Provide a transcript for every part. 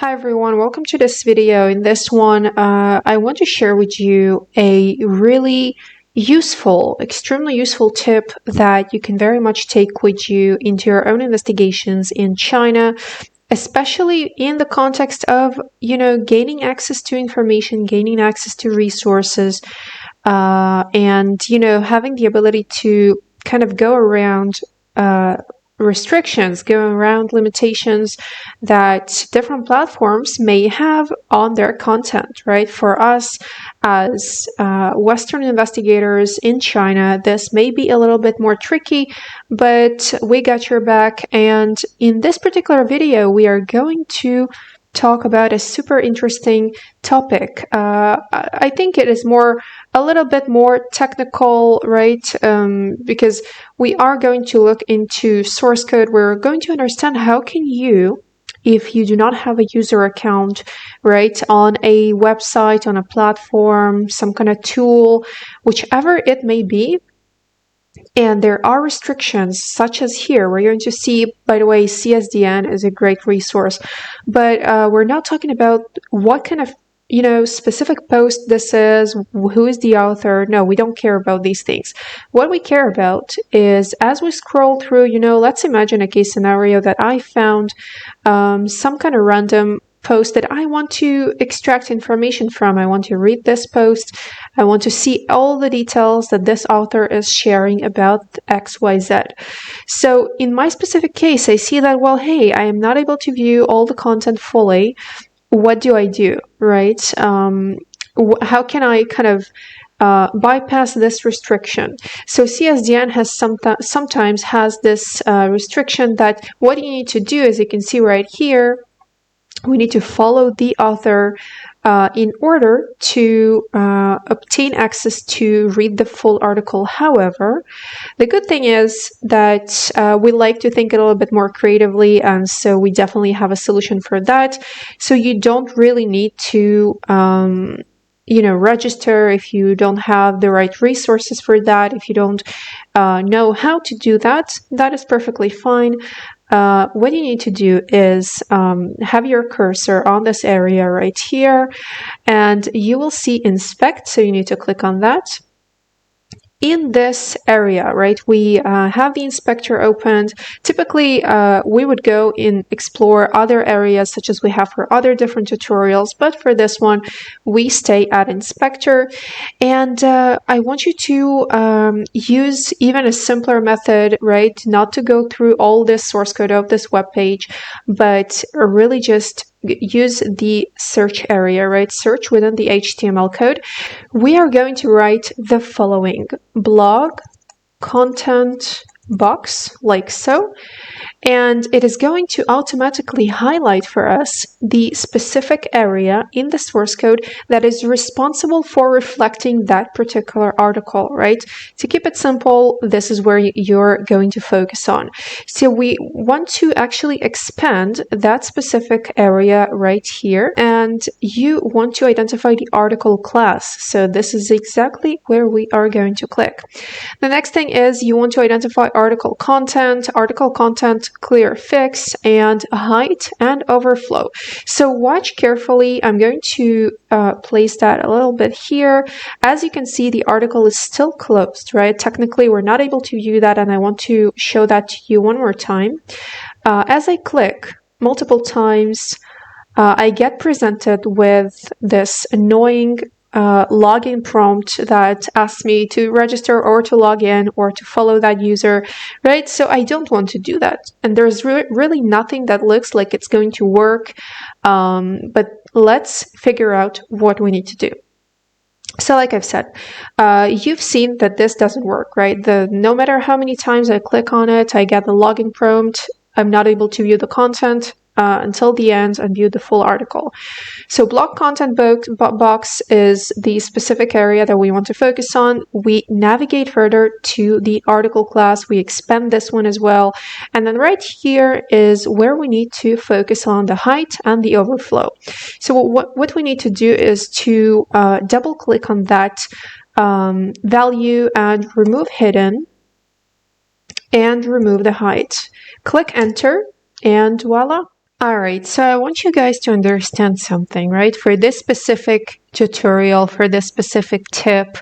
Hi everyone, welcome to this video. In this one, I want to share with you a really extremely useful tip that you can very much take with you into your own investigations in China, especially in the context of, gaining access to information, gaining access to resources, and, having the ability to kind of go around restrictions, go around limitations that different platforms may have on their content, right? For us as Western investigators in China, this may be a little bit more tricky, but we got your back. And in this particular video, we are going to talk about a super interesting topic. I think it is a little bit more technical, right? Because we are going to look into source code. We're going to understand how can you, if you do not have a user account, right, on a website, on a platform, some kind of tool, whichever it may be, and there are restrictions, such as here. We're going to see, by the way, CSDN is a great resource, but we're not talking about what kind of specific post this is, who is the author. No, we don't care about these things. What we care about is, as we scroll through, let's imagine a case scenario that I found some kind of random post that I want to extract information from. I want to read this post. I want to see all the details that this author is sharing about XYZ. So in my specific case, I see that, well, hey, I am not able to view all the content fully. What do I do, right? How can I kind of bypass this restriction? So CSDN has sometimes has this restriction that what you need to do, as you can see right here, we need to follow the author in order to obtain access to read the full article. However, the good thing is that we like to think a little bit more creatively, and so we definitely have a solution for that. So you don't really need to register if you don't have the right resources for that. If you don't know how to do that, that is perfectly fine. What you need to do is have your cursor on this area right here, and you will see inspect. So you need to click on that. In this area, right, we have the inspector opened. Typically, we would go and explore other areas such as we have for other different tutorials, but for this one, we stay at inspector. And I want you to use even a simpler method, right, not to go through all this source code of this web page, but really just use the search area, right? Search within the HTML code. We are going to write the following: blog content box, like so, and it is going to automatically highlight for us the specific area in the source code that is responsible for reflecting that particular article, right? To keep it simple, this is where you're going to focus on. So we want to actually expand that specific area right here, and you want to identify the article class. So this is exactly where we are going to click. The next thing is you want to identify article content, clear fix, and height and overflow. So watch carefully. I'm going to place that a little bit here. As you can see, the article is still closed, right? Technically, we're not able to view that, and I want to show that to you one more time. As I click multiple times, I get presented with this annoying login prompt that asks me to register or to log in or to follow that user, right? So I don't want to do that. And there's really nothing that looks like it's going to work. But let's figure out what we need to do. So like I've said, you've seen that this doesn't work, right? No matter how many times I click on it, I get the login prompt. I'm not able to view the content until the end and view the full article. So blog content box is the specific area that we want to focus on. We navigate further to the article class. We expand this one as well. And then right here is where we need to focus on the height and the overflow. So what we need to do is to double click on that value and remove hidden and remove the height. Click enter, and voila. All right, so I want you guys to understand something, right? For this specific tutorial, for this specific tip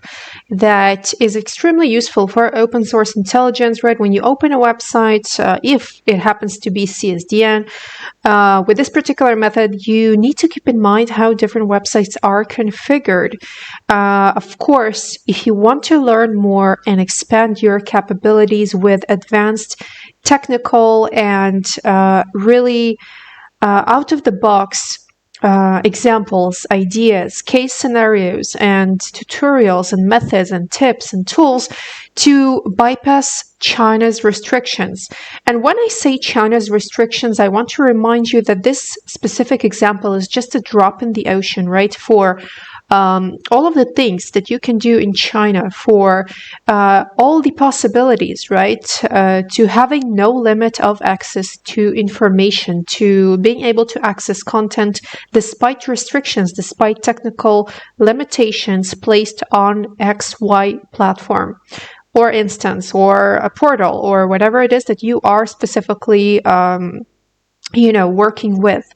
that is extremely useful for open source intelligence, right? When you open a website, if it happens to be CSDN, with this particular method, you need to keep in mind how different websites are configured. Of course, if you want to learn more and expand your capabilities with advanced technical and really out of the box examples, ideas, case scenarios, and tutorials and methods and tips and tools to bypass China's restrictions. And when I say China's restrictions, I want to remind you that this specific example is just a drop in the ocean, right? For all of the things that you can do in China, for all the possibilities, right? To having no limit of access to information, to being able to access content despite restrictions, despite technical limitations placed on XY platform or instance or a portal or whatever it is that you are specifically working with.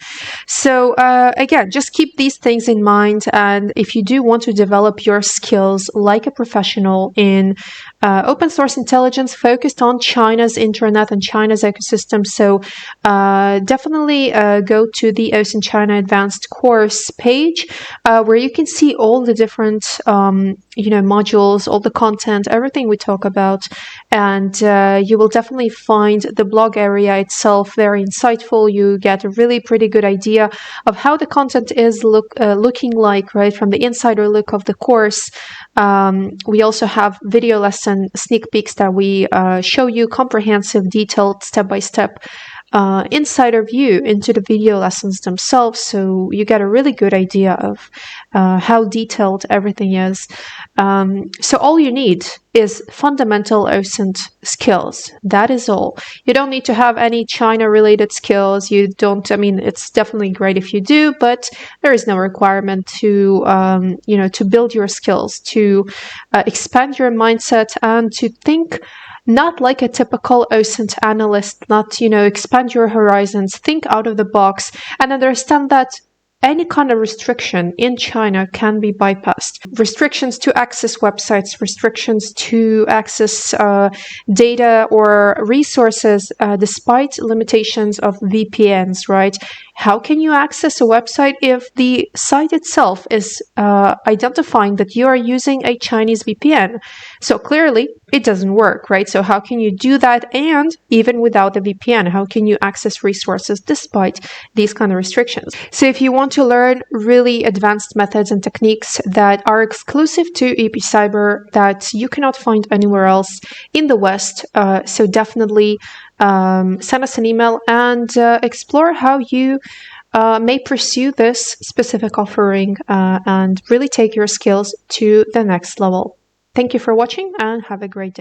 So again, just keep these things in mind. And if you do want to develop your skills like a professional in open source intelligence focused on China's internet and China's ecosystem, so definitely go to the OSINT China Advanced course page where you can see all the different modules, all the content, everything we talk about, and you will definitely find the blog area itself very insightful. You get a really pretty good idea of how the content is looking like, right, from the insider look of the course. We also have video lesson sneak peeks that we show you comprehensive, detailed, step-by-step insider view into the video lessons themselves, so you get a really good idea of how detailed everything is. So all you need is fundamental OSINT skills. That is all. You don't need to have any China-related skills. It's definitely great if you do, but there is no requirement to, to build your skills, to expand your mindset, and to think not like a typical OSINT analyst, not, expand your horizons, think out of the box, and understand that any kind of restriction in China can be bypassed. Restrictions to access websites, restrictions to access data or resources, despite limitations of VPNs, right? How can you access a website if the site itself is identifying that you are using a Chinese VPN? So clearly, it doesn't work, right? So how can you do that? And even without the VPN, how can you access resources despite these kind of restrictions? So if you want to learn really advanced methods and techniques that are exclusive to EP Cyber, that you cannot find anywhere else in the West, so definitely send us an email and explore how you may pursue this specific offering and really take your skills to the next level. Thank you for watching and have a great day.